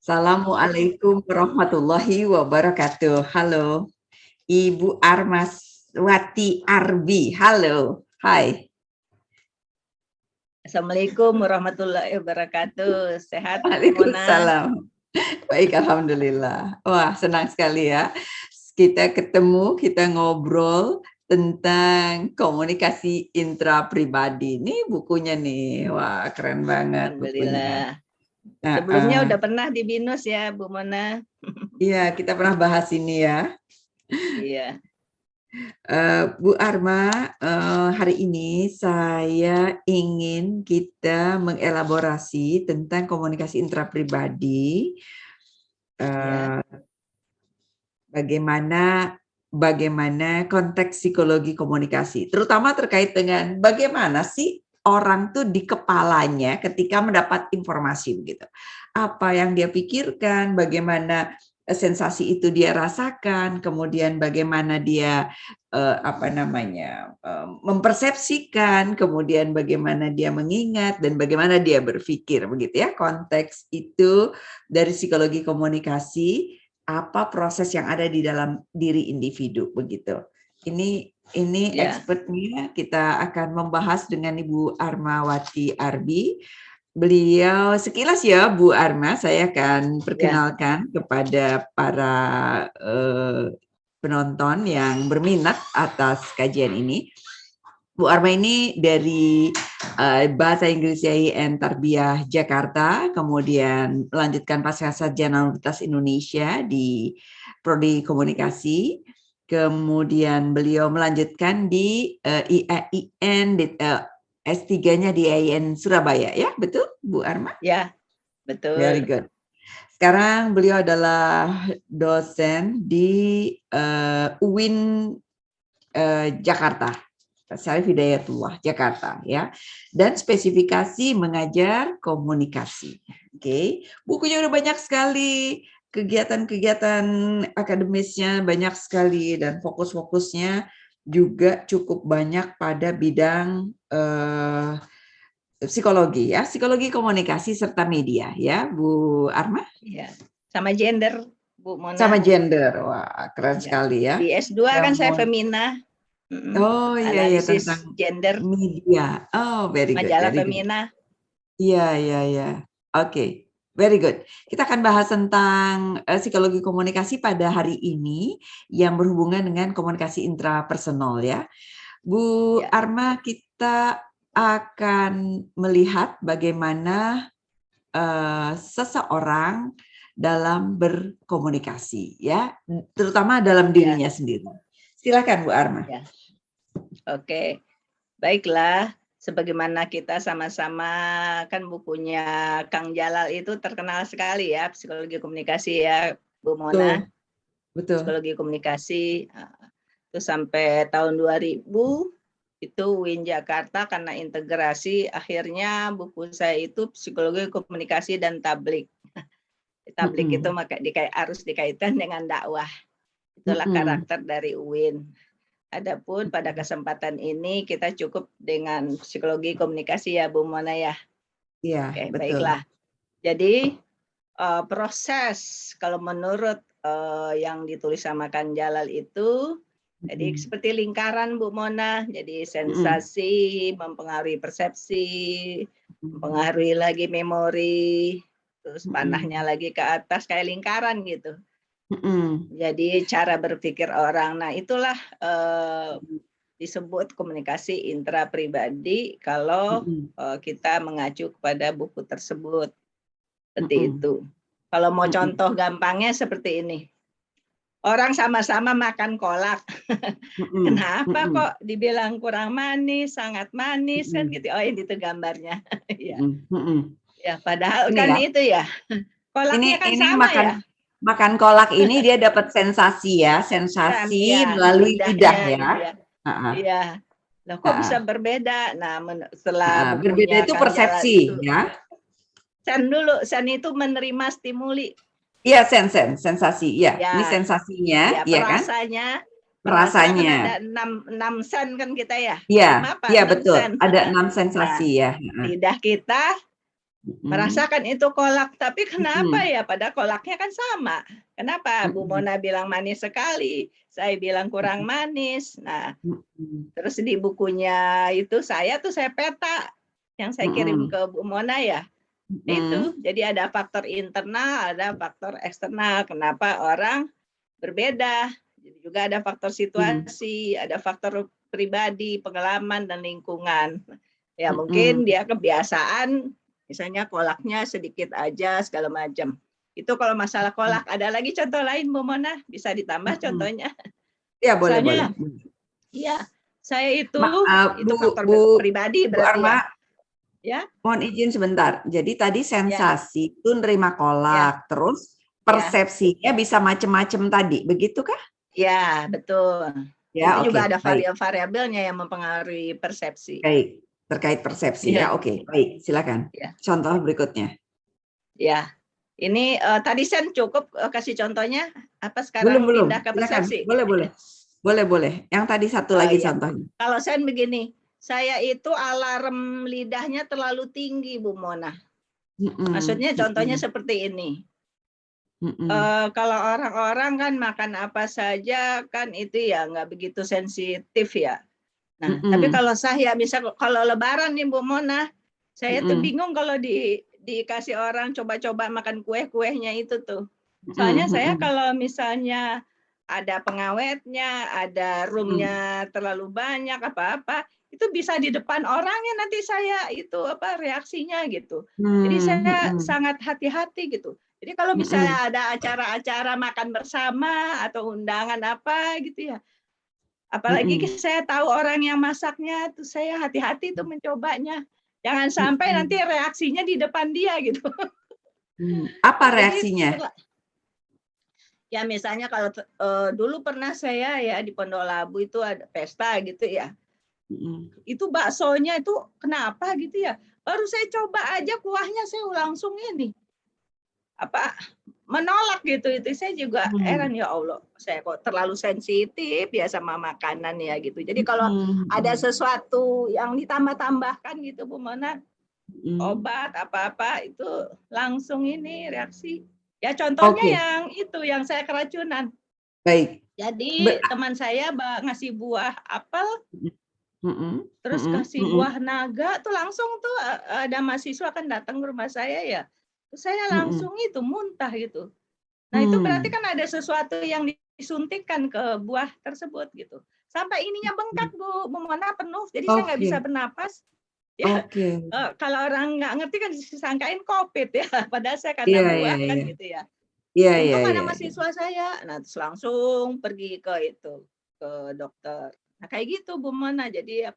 Assalamualaikum warahmatullahi wabarakatuh. Halo, Ibu Armaswati Arbi. Halo, hai. Assalamualaikum warahmatullahi wabarakatuh. Sehat, Mona? Waalaikumsalam. Baik, alhamdulillah. Wah, senang sekali ya. Kita ketemu, kita ngobrol tentang komunikasi intrapribadi. Ini bukunya nih. Wah, keren banget bukunya. Alhamdulillah. Sebelumnya udah pernah di BINUS ya, Bu Mona? Iya, kita pernah bahas ini ya. Iya. Bu Arma, hari ini saya ingin kita mengelaborasi tentang komunikasi intrapribadi. Bagaimana konteks psikologi komunikasi, terutama terkait dengan bagaimana sih orang tuh di kepalanya ketika mendapat informasi begitu. Apa yang dia pikirkan, bagaimana sensasi itu dia rasakan, kemudian bagaimana dia mempersepsikan, kemudian bagaimana dia mengingat dan bagaimana dia berpikir begitu ya. Konteks itu dari psikologi komunikasi, apa proses yang ada di dalam diri individu begitu. Ini expertnya kita akan membahas dengan Ibu Armawati Arbi. Beliau sekilas ya Bu Arma, saya akan perkenalkan kepada para penonton yang berminat atas kajian ini. Bu Arma ini dari Bahasa Inggris IAIN Tarbiyah Jakarta, kemudian melanjutkan pasca sarjana Universitas Indonesia di Prodi Komunikasi, kemudian beliau melanjutkan di IAIN S3-nya di IAIN Surabaya, ya betul Bu Arma? Ya, betul. Very good. Sekarang beliau adalah dosen di UIN Jakarta, Syarif Hidayatullah Jakarta ya, dan spesifikasi mengajar komunikasi. Oke, bukunya udah banyak sekali, kegiatan-kegiatan akademisnya banyak sekali, dan fokus-fokusnya juga cukup banyak pada bidang psikologi ya, psikologi komunikasi serta media ya, Bu Arma? Iya, sama gender, Bu Mona. Sama gender, wah keren sekali ya. Di S2 kan saya Femina. Oh iya, analisis tentang gender media. Oh, very good. majalah Very Femina. Iya. Oke, very good. Kita akan bahas tentang psikologi komunikasi pada hari ini yang berhubungan dengan komunikasi intrapersonal ya. Bu Arma, kita akan melihat bagaimana seseorang dalam berkomunikasi ya, terutama dalam dirinya sendiri. Silakan Bu Arma. Oke, baiklah. Sebagaimana kita sama-sama kan bukunya Kang Jalal itu terkenal sekali ya, psikologi komunikasi ya, Bu Mona. Betul. Psikologi komunikasi itu sampai tahun 2000 itu UIN Jakarta, karena integrasi akhirnya buku saya itu psikologi komunikasi dan tablik. Tablik itu harus dikaitkan dengan dakwah. Itulah karakter dari UIN. Adapun pada kesempatan ini kita cukup dengan psikologi komunikasi ya Bu Mona ya. Iya, oke, betul. Baiklah. Jadi proses kalau menurut yang ditulis sama Kang Jalal itu, jadi seperti lingkaran Bu Mona. Jadi sensasi mempengaruhi persepsi, mempengaruhi lagi memori, terus panahnya lagi ke atas kayak lingkaran gitu. Jadi cara berpikir orang, nah itulah disebut komunikasi intrapribadi kalau kita mengacu kepada buku tersebut. Seperti itu. Kalau mau contoh gampangnya seperti ini. Orang sama-sama makan kolak. Kenapa kok dibilang kurang manis, sangat manis kan gitu. Oh, ini itu gambarnya. Ya, padahal ini kan ya. Itu ya. Kolaknya kan sama ya. Makan kolak ini dia dapat sensasi ya, melalui lidah ya. Gitu ya. Iya. Loh, kok bisa berbeda? Nah, setelah berbeda itu persepsi ya. Sen dulu, sen itu menerima stimuli. Iya, sensasi. Ya. Ini sensasinya, ya kan? Rasanya. Ada 6 sen kan kita ya. Iya, betul. Sen. Ada 6 sensasi ya. Lidah kita merasakan itu kolak, tapi kenapa ya? Padahal kolaknya kan sama. Kenapa Bu Mona bilang manis sekali, saya bilang kurang manis. Nah, terus di bukunya itu saya peta yang saya kirim ke Bu Mona ya. Itu, jadi ada faktor internal, ada faktor eksternal. Kenapa orang berbeda? Jadi juga ada faktor situasi, ada faktor pribadi, pengalaman dan lingkungan. Ya mungkin dia kebiasaan, misalnya kolaknya sedikit aja segala macam. Itu kalau masalah kolak. Ada lagi contoh lain Bu Mona? Bisa ditambah contohnya? Ya boleh, boleh. Iya, saya itu Bu, faktor pribadi Bu berarti Arma, ya. Mohon izin sebentar. Jadi tadi sensasi itu nerima kolak, terus persepsinya bisa macam-macam tadi, begitukah? Ya, betul. Ya, itu juga ada baik. variabelnya yang mempengaruhi persepsi. Baik, terkait persepsi ya. Oke, baik. Silakan. Contoh berikutnya. Ya, ini tadi Sen cukup kasih contohnya. Apa sekarang Belum. pindah ke persepsi? Boleh. Yang tadi satu lagi contohnya. Kalau Sen begini, saya itu alarm lidahnya terlalu tinggi, Bu Mona. Maksudnya contohnya seperti ini. Kalau orang-orang kan makan apa saja kan itu ya nggak begitu sensitif ya. Nah, tapi kalau saya misal kalau Lebaran nih Bu Mona, saya tuh bingung kalau dikasih orang coba-coba makan kue-kuehnya itu tuh. Soalnya saya kalau misalnya ada pengawetnya, ada roomnya terlalu banyak apa-apa, itu bisa di depan orangnya nanti saya itu reaksinya gitu. Jadi saya sangat hati-hati gitu. Jadi kalau misalnya ada acara-acara makan bersama atau undangan apa gitu ya, apalagi saya tahu orang yang masaknya, tuh saya hati-hati tuh mencobanya. Jangan sampai nanti reaksinya di depan dia gitu. Apa reaksinya? Jadi, ya misalnya kalau dulu pernah saya ya di Pondok Labu itu ada pesta gitu ya. Itu baksonya itu kenapa gitu ya? Baru saya coba aja kuahnya saya langsung ini menolak gitu. Itu saya juga heran, ya Allah, saya kok terlalu sensitif ya sama makanan ya gitu. Jadi kalau ada sesuatu yang ditambah-tambahkan gitu Bu Mona, obat apa-apa itu langsung ini reaksi. Ya contohnya yang itu yang saya keracunan. Baik. Jadi teman saya ngasih buah apel, terus kasih buah naga tuh langsung tuh ada mahasiswa kan datang ke rumah saya ya. Saya langsung itu muntah gitu. Nah itu berarti kan ada sesuatu yang disuntikkan ke buah tersebut gitu. Sampai ininya bengkak Bu Mona penuh, jadi saya nggak bisa bernapas. Ya, kalau orang nggak ngerti kan disangkain COVID ya, padahal saya karena buah kan gitu ya. Untung ada mahasiswa saya, nah terus langsung pergi ke dokter. Nah kayak gitu Bu Mona. Jadi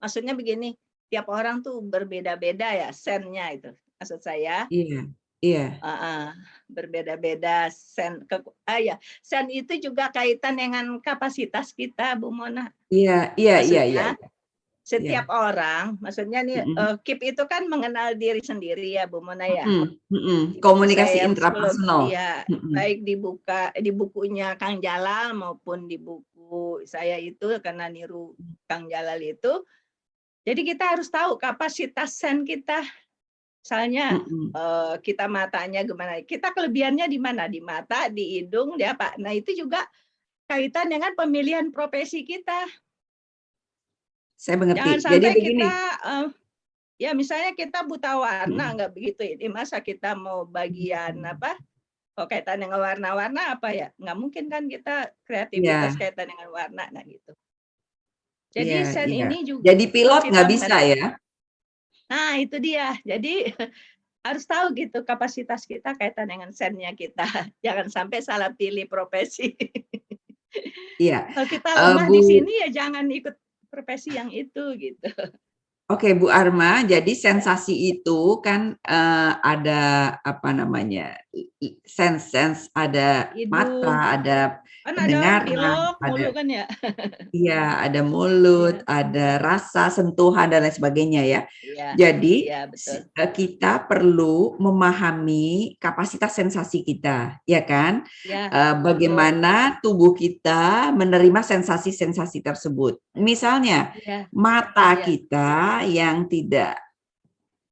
maksudnya begini, tiap orang tuh berbeda-beda ya sennya itu. Maksud saya. Iya. Berbeda-beda sen. Sen itu juga kaitan dengan kapasitas kita, Bu Mona. Iya. Setiap orang, maksudnya nih KIP itu kan mengenal diri sendiri ya, Bu Mona ya. Komunikasi intrapersonal. Iya, baik di bukunya Kang Jalal maupun di buku saya itu karena niru Kang Jalal itu. Jadi kita harus tahu kapasitas sen kita. Misalnya kita matanya gimana? Kita kelebihannya di mana? Di mata, di hidung, di apa? Nah itu juga kaitan dengan pemilihan profesi kita. Saya mengerti. Jangan sampai kita, ya misalnya kita buta warna, nggak begitu ini. Masa kita mau bagian kalau kaitan dengan warna-warna apa ya? Nggak mungkin kan kita kreativitas kaitan dengan warna, nah gitu. Jadi sen ini juga. Jadi pilot nggak bisa ya? Nah itu dia. Jadi harus tahu gitu kapasitas kita kaitan dengan sennya kita. Jangan sampai salah pilih profesi. Iya. Kalau kita lemah di sini ya jangan ikut profesi yang itu gitu. Oke, Bu Arma, jadi sensasi itu kan ada apa namanya, sense, ada mata, ada pendengaran, ada kan ya. Iya, ada mulut, ada rasa, sentuhan dan lain sebagainya ya. Jadi kita perlu memahami kapasitas sensasi kita, ya kan? Bagaimana tubuh kita menerima sensasi-sensasi tersebut. Misalnya mata kita yang tidak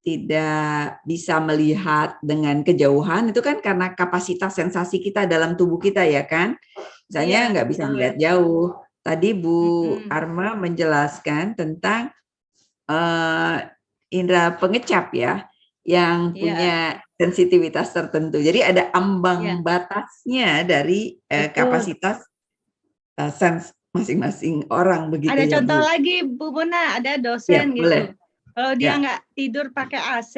tidak bisa melihat dengan kejauhan itu kan karena kapasitas sensasi kita dalam tubuh kita ya kan. Misalnya Iya, nggak bisa betul. melihat jauh. Tadi Bu Mm-mm. Arma menjelaskan tentang indera pengecap ya, yang Iya, punya sensitivitas tertentu. Jadi ada iya, ambang batasnya dari betul. kapasitas sens masing-masing orang begitu Ada ya contoh Bu. lagi, Bu Mona, ada Ya dosen boleh. gitu. Kalau dia Ya. nggak tidur pakai AC,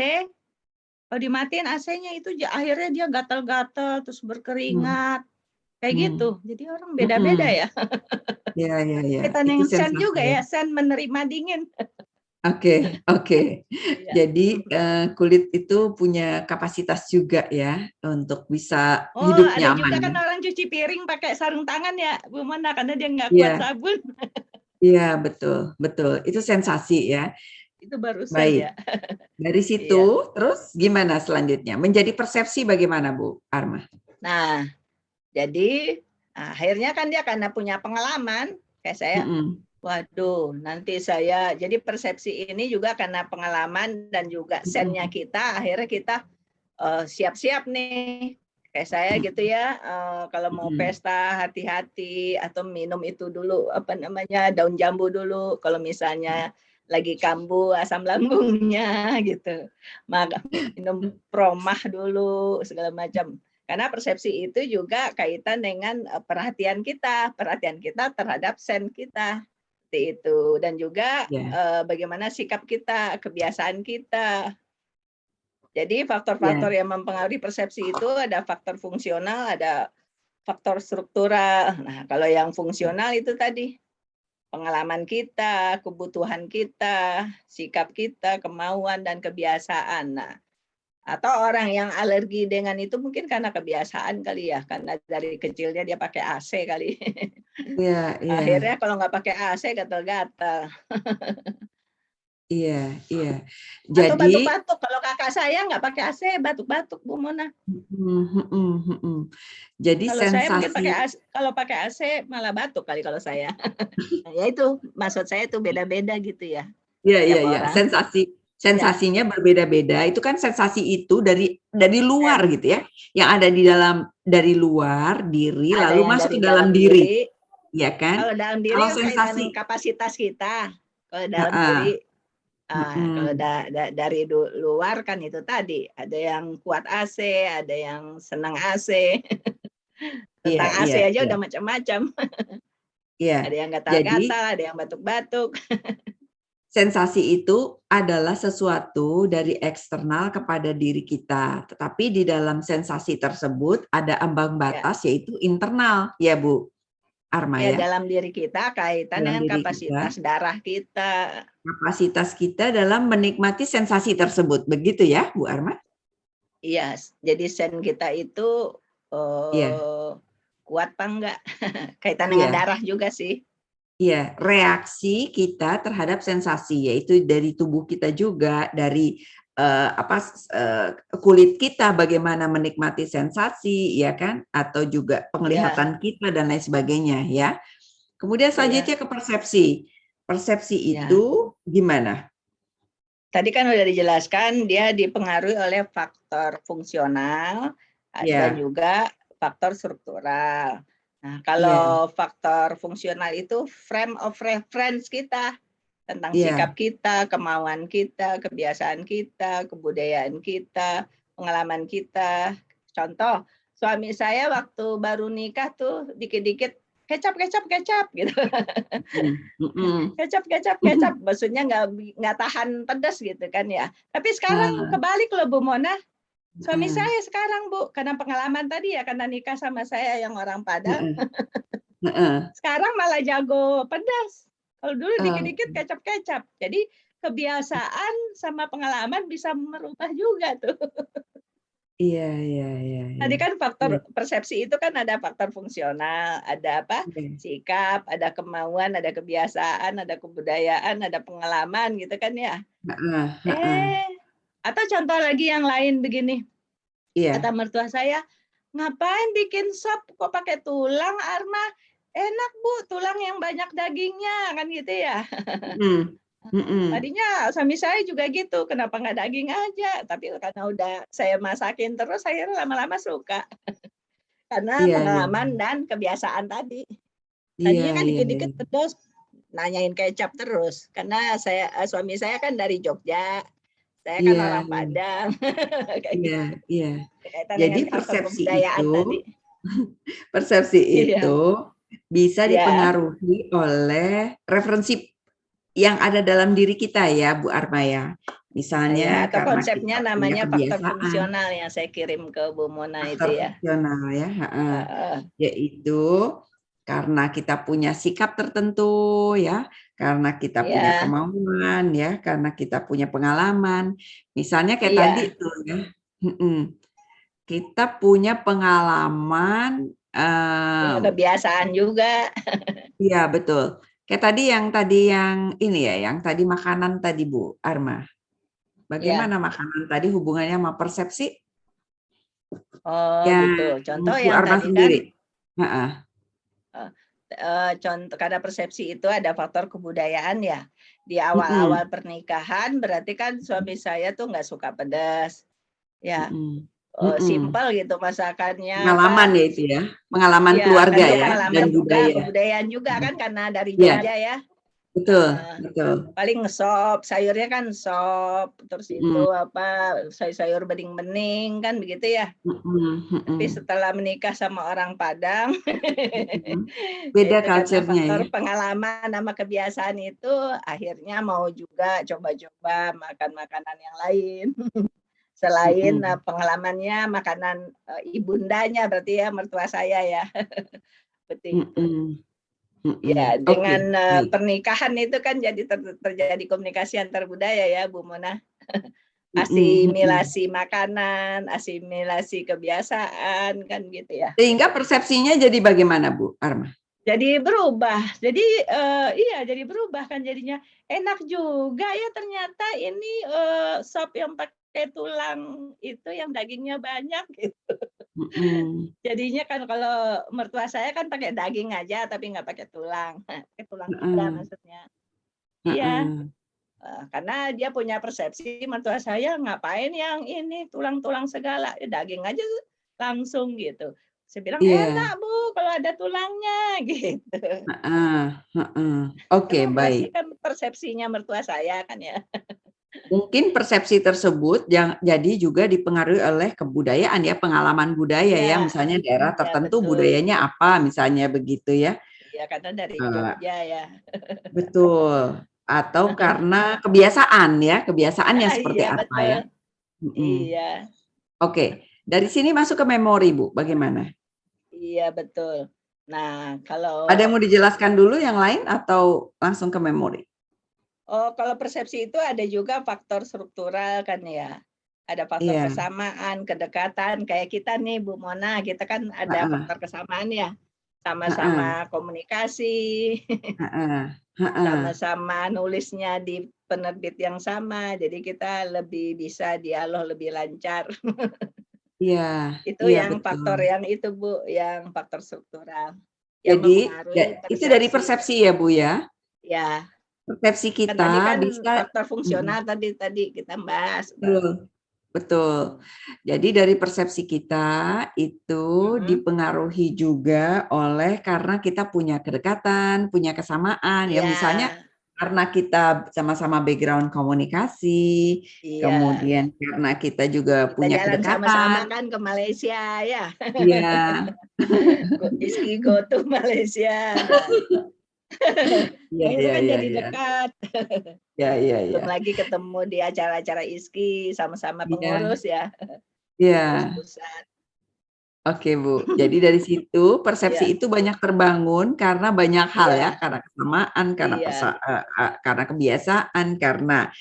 kalau dimatiin AC-nya itu akhirnya dia gatal-gatal, terus Hmm. berkeringat, kayak gitu. Hmm. Jadi orang beda-beda Mm-mm. ya. Ya, ya, ya. Kaitan Itu yang sen sensasi juga ya. ya, sen menerima dingin. Oke, oke. Iya. Jadi kulit itu punya kapasitas juga ya untuk bisa Oh, hidup ada juga nyaman. kan orang cuci piring pakai sarung tangan ya, Bu Mona, karena dia nggak kuat Iya, sabun. iya betul, betul. Itu sensasi ya. Itu baru sen Baik. ya. Dari situ, Iya. terus gimana selanjutnya? Menjadi persepsi bagaimana, Bu Arma? Nah, jadi akhirnya kan dia karena punya pengalaman, kayak saya, Mm-mm. waduh, nanti saya, jadi persepsi ini juga karena pengalaman dan juga sennya Mm-mm. kita, akhirnya kita siap-siap nih. Kayak saya gitu ya, kalau mau Mm-mm. pesta hati-hati atau minum itu dulu, apa namanya, daun jambu dulu. Kalau misalnya lagi kambuh asam lambungnya gitu. Maka minum promah dulu segala macam. Karena persepsi itu juga kaitan dengan perhatian kita terhadap sen kita. Seperti itu. Dan juga Ya, bagaimana sikap kita, kebiasaan kita. Jadi ya, faktor-faktor yang mempengaruhi persepsi itu ada faktor fungsional, ada faktor struktural. Nah, kalau yang fungsional itu tadi pengalaman kita, kebutuhan kita, sikap kita, kemauan dan kebiasaan. Nah, atau orang yang alergi dengan itu mungkin karena kebiasaan kali ya, karena dari kecilnya dia pakai AC kali. iya, iya, Akhirnya kalau nggak pakai AC gatal-gatal. iya, iya. Atau Jadi, batuk-batuk. Kalau kakak saya nggak pakai AC, batuk-batuk, Bu Mona. mm, mm, mm, mm. Jadi Kalau saya mungkin sensasi, pakai AC, kalau pakai AC malah batuk kali kalau saya. Ya itu maksud saya itu beda-beda gitu ya iya, iya, tiap iya, orang. Ya, sensasinya berbeda-beda. Itu kan sensasi itu dari luar sen. gitu ya, yang ada di dalam dari luar diri Ada lalu yang masuk dari ke dalam dalam diri, diri. ya kan? Kalau dalam diri Kalau kan kaitan sensasi, kapasitas kita. Kalau dalam heeh, diri, kalau mm-mm. dari luar kan itu tadi ada yang kuat AC, ada yang senang AC. Iya, Tentang AC iya, aja iya, udah macam-macam. iya. Ada yang Jadi gatal-gatal, ada yang batuk-batuk. sensasi itu adalah sesuatu dari eksternal kepada diri kita, tetapi di dalam sensasi tersebut ada ambang Ya, batas yaitu internal, ya Bu Arma ya ya. dalam diri kita kaitan Dalam dengan diri kita, kapasitas darah kita. kapasitas kita dalam menikmati sensasi tersebut. Begitu ya, Bu Arma? Iya, jadi sen kita itu Iya, eh, kuat apa enggak? Kaitan dengan iya. darah juga sih. Iya, reaksi kita terhadap sensasi yaitu dari tubuh kita juga, dari kulit kita bagaimana menikmati sensasi, ya kan? Atau juga Iya, penglihatan kita dan lain sebagainya, ya. Kemudian iya, selanjutnya ke persepsi. Persepsi ya. itu gimana? Tadi kan udah dijelaskan dia dipengaruhi oleh faktor fungsional dan Ya, juga faktor struktural. Nah, iya, kalau faktor fungsional itu frame of reference kita tentang sikap iya, kita, kemauan kita, kebiasaan kita, kebudayaan kita, pengalaman kita. Contoh, suami saya waktu baru nikah tuh dikit-dikit kecap, kecap, kecap gitu. mm, mm, Kecap, kecap, kecap. mm. Maksudnya nggak tahan pedas gitu kan ya. Tapi sekarang Nah, kebalik loh Bu Mona. Suami heeh, saya sekarang Bu, karena pengalaman tadi ya, karena nikah sama saya yang orang Padang. heeh, heeh. Sekarang malah jago pedas. Kalau dulu Oh, dikit-dikit kecap-kecap. Jadi kebiasaan sama pengalaman bisa merubah juga tuh. iya, iya, iya, iya. Tadi kan faktor Iya, persepsi itu kan ada faktor fungsional, ada apa? iya. Sikap, ada kemauan, ada kebiasaan, ada kebudayaan, ada pengalaman gitu kan ya. Heeh, heeh. Eh, atau contoh lagi yang lain begini. Kata Iya. mertua saya, ngapain bikin sop kok pakai tulang, Arma? Enak Bu, tulang yang banyak dagingnya kan gitu ya. Mhm. Tadinya suami saya juga gitu, kenapa nggak daging aja? Tapi karena udah saya masakin terus, akhirnya lama-lama suka. Karena Iya iya. pengalaman dan kebiasaan tadi. Iya Tadinya kan iya iya. dikit-dikit pedas, nanyain kecap terus. Karena suami saya kan dari Jogja, saya kan Iya orang iya. Padang, kayak Iya gitu. iya. Berkaitan Jadi dengan faktor persepsi itu kebudayaan tadi. persepsi Iya, itu bisa iya, dipengaruhi oleh referensi yang ada dalam diri kita ya, Bu Arma ya. iya. Misalnya Atau karena konsepnya kita punya namanya faktor kebiasaan, fungsional yang saya kirim ke Bu Mona itu faktor ya. fungsional ya, heeh. Heeh, Yaitu karena kita punya sikap tertentu ya, karena kita punya iya, kemauan ya, karena kita punya pengalaman. Misalnya kayak tadi iya, tuh ya, kita punya pengalaman, punya kebiasaan juga. iya betul. Kayak tadi yang ini ya, yang tadi makanan tadi Bu Arma. Iya. Bagaimana makanan tadi hubungannya sama persepsi? Oh Yang gitu. Contoh Bu yang Arma tadi kan sendiri? Heeh. eh, contoh karena persepsi itu ada faktor kebudayaan ya. Di Mhm, awal-awal pernikahan berarti kan suami saya tuh nggak suka pedas. Ya, mhm, mhm. simpel gitu masakannya Pengalaman apa. ya itu ya, pengalaman Ya, keluarga tentu ya dan pengalaman juga, budaya. kebudayaan juga Heeh. kan karena dari Iya, Jogja ya. betul Heeh. betul. Paling sop, sayurnya kan sop, terus itu Mhm, apa sayur-sayur bening-bening kan begitu ya. mhm Tapi mhm, setelah menikah sama orang Padang, mhm. ya Beda itu karena culture-nya ya? faktor pengalaman sama kebiasaan itu, akhirnya mau juga coba-coba makan makanan yang lain. Selain, Mhm, pengalamannya makanan, ibundanya berarti ya, mertua saya ya, seperti itu. mhm, Ya, mhm. Oke, dengan, baik. pernikahan itu kan jadi terjadi komunikasi antar budaya ya, Bu Mona. Mhm mhm. Asimilasi makanan, asimilasi kebiasaan, kan gitu ya. Sehingga persepsinya jadi bagaimana Bu Arma? Jadi berubah. Jadi, iya jadi berubah kan jadinya, enak juga ya ternyata ini, sop yang pakai tulang itu yang dagingnya banyak gitu. Mhm, Jadinya kan kalau mertua saya kan pakai daging aja tapi nggak pakai tulang, pakai tulang iga heeh maksudnya. Iya, heeh. karena dia punya persepsi mertua saya ngapain yang ini tulang-tulang segala, daging aja langsung gitu. Saya bilang, Iya, "Enak Bu kalau ada tulangnya," gitu. heeh heeh. Oke, Karena berarti baik. kan persepsinya mertua saya kan ya. Mungkin persepsi tersebut yang jadi juga dipengaruhi oleh kebudayaan ya, pengalaman budaya Iya, ya, misalnya daerah iya tertentu betul. budayanya apa, misalnya begitu ya. Iya karena dari Eee, Jogja ya. betul, atau karena kebiasaan ya, kebiasaannya seperti Iya apa betul. ya. Mhm. Iya, Oke, dari sini masuk ke memori Bu, bagaimana? iya betul. Nah kalau Ada yang mau dijelaskan dulu yang lain atau langsung ke memori? kalau persepsi itu ada juga faktor struktural kan ya. Ada faktor Iya, kesamaan, kedekatan, kayak kita nih Bu Mona, kita kan ada heeh faktor kesamaan ya. heeh Sama-sama komunikasi, heeh heeh. sama-sama nulisnya di penerbit yang sama, jadi kita lebih bisa dialog lebih lancar. Iya Itu iya yang betul. faktor yang itu Bu, yang faktor struktural, yang Jadi, mempengaruhi itu dari persepsi. persepsi ya, Bu, ya? Ya, Persepsi kan tadi kita kan bisa faktor mhm, fungsional tadi tadi kita bahas. betul betul. Jadi dari persepsi kita itu Mhm, dipengaruhi juga oleh karena kita punya kedekatan, punya kesamaan, ya iya misalnya karena kita sama-sama background komunikasi, iya. kemudian karena kita juga Kita punya jalan sama-sama kedekatan kan ke Malaysia ya, iya, Rizky go to Malaysia. Nah iya itu iya kan iya jadi iya. dekat. Iya iya iya. Belum lagi ketemu di acara-acara ISKI, sama-sama Iya pengurus ya, pengurus iya. pusat. Oke, Bu. Jadi dari situ persepsi Iya itu banyak terbangun karena banyak hal ya, iya karena kesamaan, iya karena kebiasaan, karena,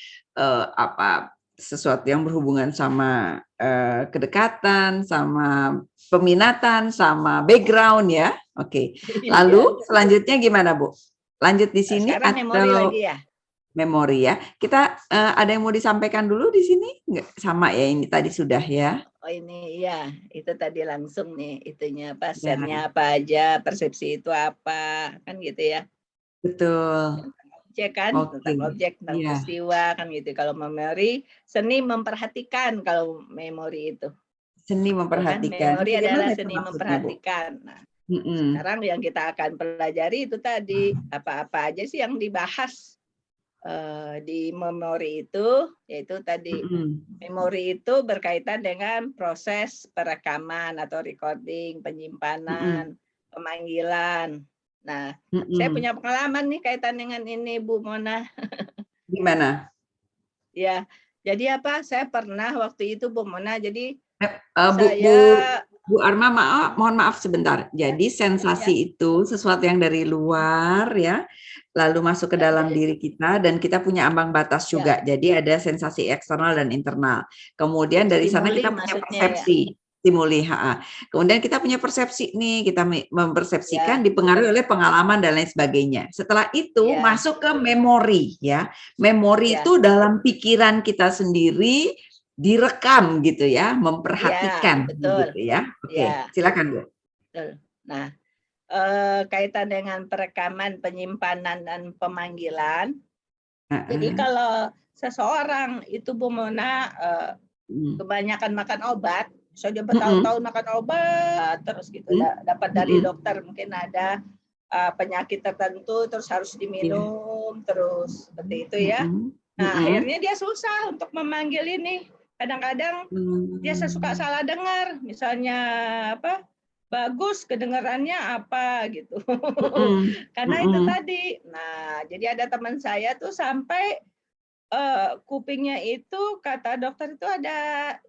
apa, sesuatu yang berhubungan sama, kedekatan, sama peminatan, sama background ya. Oke. iya. Lalu selanjutnya gimana, Bu? Lanjut di sini Sekarang memori atau lagi ya? memori ya? Kita, ada yang mau disampaikan dulu di sini? Nggak sama ya, ini tadi sudah ya? Oh ini iya, itu tadi langsung nih itunya apa, Ya, share-nya apa aja, persepsi itu apa, kan gitu ya. betul. objek kan, Oke, tentang objek, tentang iya. peristiwa kan gitu. Kalau memori, seni memperhatikan kalau memori itu. Seni Ya kan, memperhatikan. memori adalah Bagaimana itu seni maksudnya, Bu? memperhatikan. Nah, Mhm. sekarang yang kita akan pelajari itu tadi, apa-apa aja sih yang dibahas di memori itu, yaitu tadi Mhm. memori itu berkaitan dengan proses perekaman atau recording, Mhm. penyimpanan, pemanggilan. Nah, saya Mhm. punya pengalaman nih kaitan dengan ini Bu Mona. Gimana? Ya, jadi apa, saya pernah waktu itu Bu Mona, jadi Bu Bu saya Bu Arma, mohon maaf sebentar. ya Jadi ya sensasi itu sesuatu yang dari luar ya, lalu masuk ke dalam diri kita dan kita punya ambang batas juga. ya, Jadi ada sensasi eksternal dan internal. Kemudian dari sana stimuli kita punya maksudnya ya. persepsi, stimuli, kemudian kita punya persepsi nih, kita mempersepsikan Ya, dipengaruhi oleh pengalaman dan lain sebagainya. Setelah itu ya, masuk ke memori ya. Memori ya, itu dalam pikiran kita sendiri direkam gitu ya, ya, memperhatikan betul. gitu ya. Oke, Ya, silakan Bu. betul. Nah, kaitan dengan perekaman, penyimpanan, dan pemanggilan. Jadi Heeh. kalau seseorang itu Bu Mona Mhm. kebanyakan makan obat, so dia Mhm. bertahun-tahun makan obat terus gitu, Mhm. dapat dari Mhm. dokter mungkin ada penyakit tertentu terus harus Iya. diminum terus seperti itu ya. Mhm. Nah Mhm. akhirnya dia susah untuk memanggil ini. Kadang-kadang dia suka Mmm. salah dengar, misalnya apa, bagus kedengarannya apa gitu. Mhm. Karena itu Mhm. tadi. Nah, jadi ada teman saya tuh sampai kupingnya itu kata dokter itu ada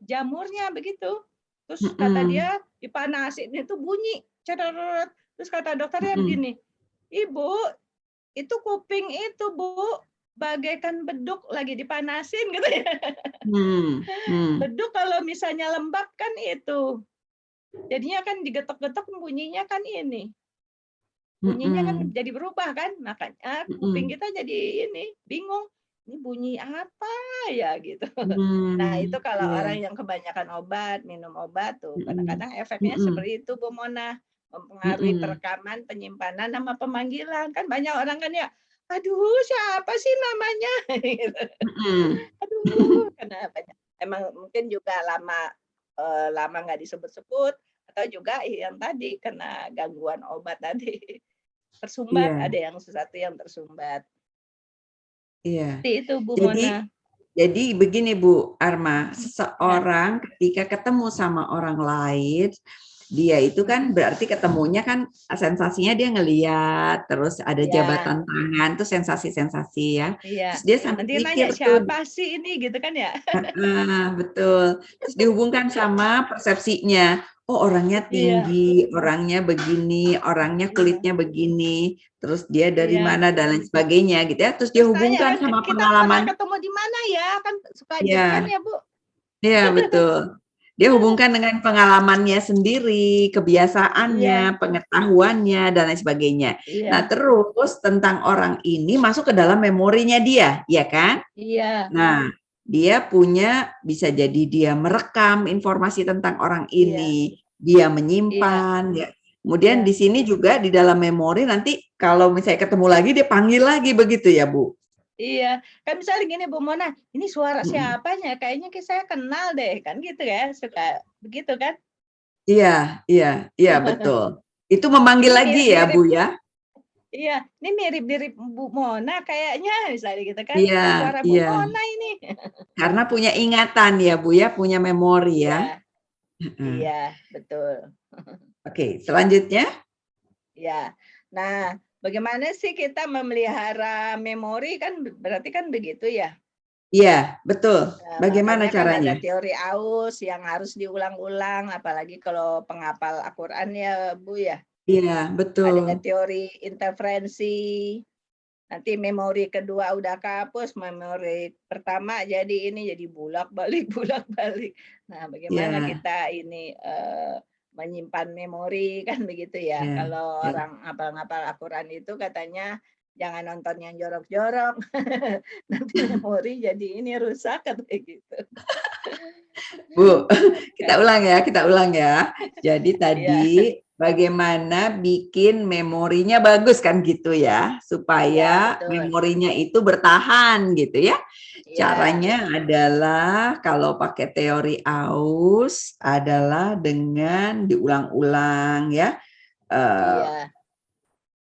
jamurnya begitu. Terus kata Mhm. dia dipanasin itu bunyi cederet. Terus kata dokternya Mhm. begini, "Ibu, itu kuping itu, Bu, bagaikan beduk lagi dipanasin," gitu ya. Mmm. Mmm. Beduk kalau misalnya lembab kan itu, jadinya kan digetok-getok bunyinya kan ini, bunyinya kan Mhm. jadi berubah kan, makanya kuping Mhm. kita jadi ini, bingung, "Ini bunyi apa ya?" Gitu. Nah, itu Mmm. kalau Iya. orang yang kebanyakan obat, minum obat tuh, Mhm. kadang-kadang efeknya Mhm. seperti itu, Bu Mona, mempengaruhi Mhm. perekaman, penyimpanan, sama pemanggilan. Kan banyak orang kan ya, "Aduh, siapa sih namanya?" Gitu. Mhm. Aduh, kenapa ya? Emang mungkin juga lama nggak disebut-sebut, atau juga yang tadi, kena gangguan obat tadi, tersumbat, Iya. ada yang sesuatu yang tersumbat. Iya. Seperti itu, Bu Jadi Mona. jadi begini Bu Arma, Ya, seseorang ketika ketemu sama orang lain, dia itu kan berarti ketemunya kan sensasinya dia ngelihat, terus ada iya, jabatan tangan, tuh sensasi-sensasi ya. iya. Terus dia sambil Nanti nanya, mikir tuh, "Siapa sih ini?" Gitu kan ya? heeh, betul. Terus dihubungkan sama persepsinya. Oh, orangnya Iya, tinggi, orangnya begini, orangnya iya, kulitnya begini, terus dia dari iya. mana dan lain sebagainya gitu ya. Terus dia Terus tanya hubungkan kan, sama "Kita pernah pengalaman. ketemu di mana ya?" Kan suka gitu kan Iya, ya, Bu? iya betul. Dia hubungkan dengan pengalamannya sendiri, kebiasaannya, Iya, pengetahuannya dan lain sebagainya. Nah, iya, terus tentang orang ini masuk ke dalam memorinya dia, ya kan? iya, Nah, dia punya bisa jadi dia merekam informasi tentang orang iya, ini, dia iya, menyimpan, ya. Kemudian iya. di sini juga di dalam memori nanti kalau misalnya ketemu lagi dia panggil lagi begitu ya, Bu? Iya, kan misalnya gini Bu Mona, "Ini suara Mhm. siapanya? Kayaknya saya kenal deh," kan gitu ya, suka begitu kan? Iya, iya, iya betul. Itu memanggil Ini lagi ya, Bu, mirip-mirip ya? iya, "Ini mirip-mirip Bu Mona kayaknya," misalnya gitu kan, Iya, "Kayak suara Bu iya. Mona ini." Karena punya ingatan ya, Bu, ya, punya memori ya. Iya, Heeh. iya, betul. Oke, selanjutnya? Ya. Nah, bagaimana sih kita memelihara memori kan berarti kan begitu ya? Iya, betul. Nah, Bagaimana makanya kan caranya? ada teori AUS yang harus diulang-ulang, apalagi kalau penghafal Al-Qur'an ya, Bu, ya. Iya, betul. Ada teori interferensi, nanti memori kedua udah kehapus, memori pertama jadi ini, jadi bolak-balik bolak-balik. Nah, bagaimana Iya, kita ini, menyimpan memori kan begitu ya. iya, Kalau iya. orang hafal-hafal Al-Qur'an itu katanya jangan nonton yang jorok-jorok, nanti memori jadi ini rusak katanya gitu. Bu, kita ulang ya, kita ulang ya. Jadi tadi Iya, bagaimana bikin memorinya bagus kan gitu ya, supaya memorinya itu bertahan gitu ya. Caranya adalah kalau pakai teori AUS adalah dengan diulang-ulang ya.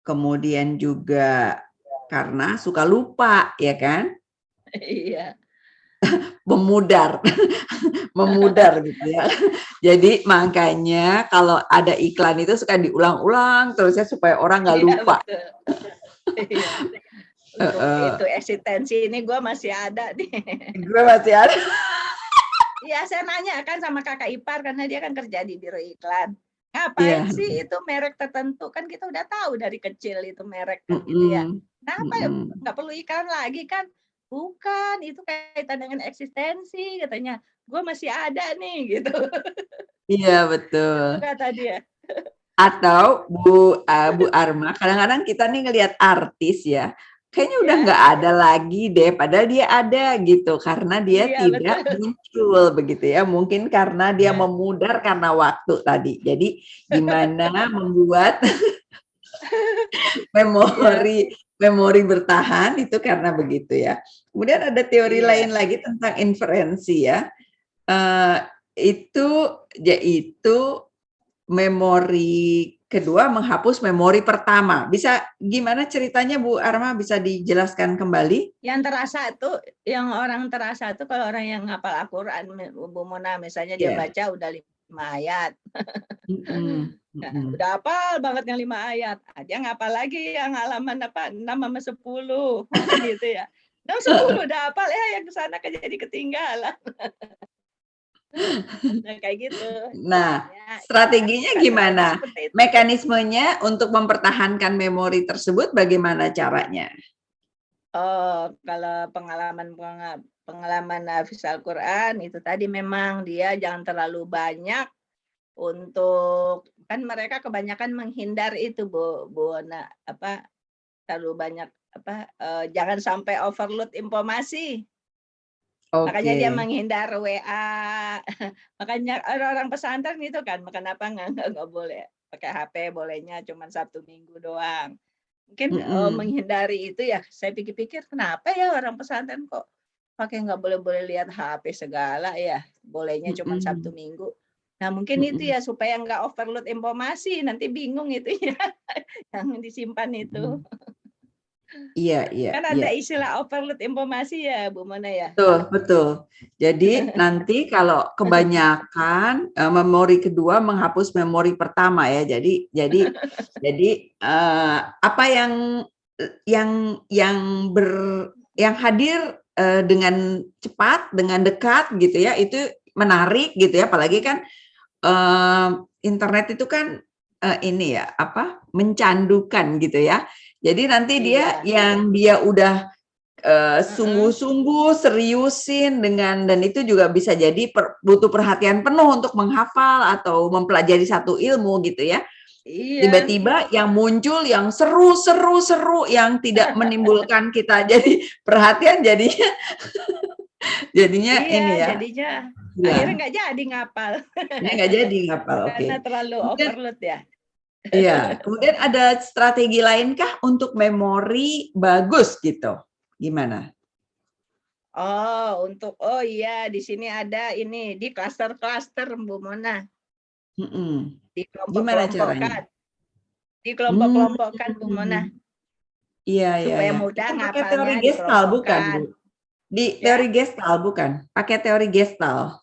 Kemudian juga karena suka lupa ya kan? Iya. Memudar, memudar gitu ya. Jadi makanya kalau ada iklan itu suka diulang-ulang terusnya supaya orang nggak lupa. Iya. Untuk itu eksistensi ini gue masih ada nih. Gue masih ada. Iya, saya nanya kan sama kakak ipar karena dia kan kerja di biro iklan. Ngapain sih itu merek tertentu, kan kita udah tahu dari kecil itu merek kan gitu ya. Kenapa nggak perlu iklan lagi kan? Bukan, itu kaitan dengan eksistensi katanya. Gue masih ada nih gitu. Iya betul. Itu kata dia. Atau Bu Arma, kadang-kadang kita nih ngelihat artis ya, kayaknya udah nggak ada lagi deh, padahal dia ada gitu, karena dia tidak muncul begitu ya. Mungkin karena dia memudar karena waktu tadi. Jadi gimana membuat memori bertahan itu karena begitu ya. Kemudian ada teori lain lagi tentang inferensi ya. Itu yaitu memori kedua menghapus memori pertama. Bisa gimana ceritanya Bu Arma, bisa dijelaskan kembali? Yang terasa itu, yang orang terasa itu kalau orang yang ngapal Al-Quran, Bu Mona misalnya dia baca udah 5 ayat. Nah, udah hafal banget yang 5 ayat. Dia ngapal lagi yang halaman 6 sama 10 gitu ya. 10 udah hafal yang ke sana jadi ketinggalan. Nah, kayak gitu. Nah, strateginya gimana? Mekanismenya untuk mempertahankan memori tersebut bagaimana caranya? Oh, kalau pengalaman hafiz Al-Quran itu tadi memang dia jangan terlalu banyak untuk, kan mereka kebanyakan menghindar itu Bu Ona, terlalu banyak jangan sampai overload informasi. Makanya dia menghindar WA. Makanya orang-orang pesantren itu kan, kenapa nggak boleh pakai HP, bolehnya cuma Sabtu Minggu doang. Mungkin menghindari itu ya. Saya pikir-pikir kenapa ya orang pesantren kok pakai nggak boleh lihat HP segala ya, bolehnya cuma Sabtu Minggu. Nah mungkin itu ya supaya nggak overload informasi, nanti bingung itu ya yang disimpan itu. Iya. Kan ada istilah overload informasi ya Bu Mona ya. Betul. Jadi nanti kalau kebanyakan memori kedua menghapus memori pertama ya. Jadi apa yang hadir dengan cepat, dengan dekat gitu ya, itu menarik gitu ya. Apalagi kan internet itu kan ini ya, mencandukan gitu ya. Jadi nanti dia udah sungguh-sungguh seriusin dan itu juga bisa jadi butuh perhatian penuh untuk menghafal atau mempelajari satu ilmu gitu ya. Tiba-tiba yang muncul yang seru yang tidak menimbulkan kita jadi perhatian jadinya ini ya. Jadinya akhirnya nggak jadi ngapal. Nggak jadi ngapal. Karena terlalu overload ya. Iya. Kemudian ada strategi lainkah untuk memori bagus gitu? Gimana? Di sini ada ini di klaster-klaster Bu Mona. Gimana caranya? Dikelompok-kelompokkan Bu Mona. Iya. Supaya mudah ngapalnya. Pakai teori Gestalt bukan, Bu? Di teori Gestalt bukan? Pakai teori Gestalt.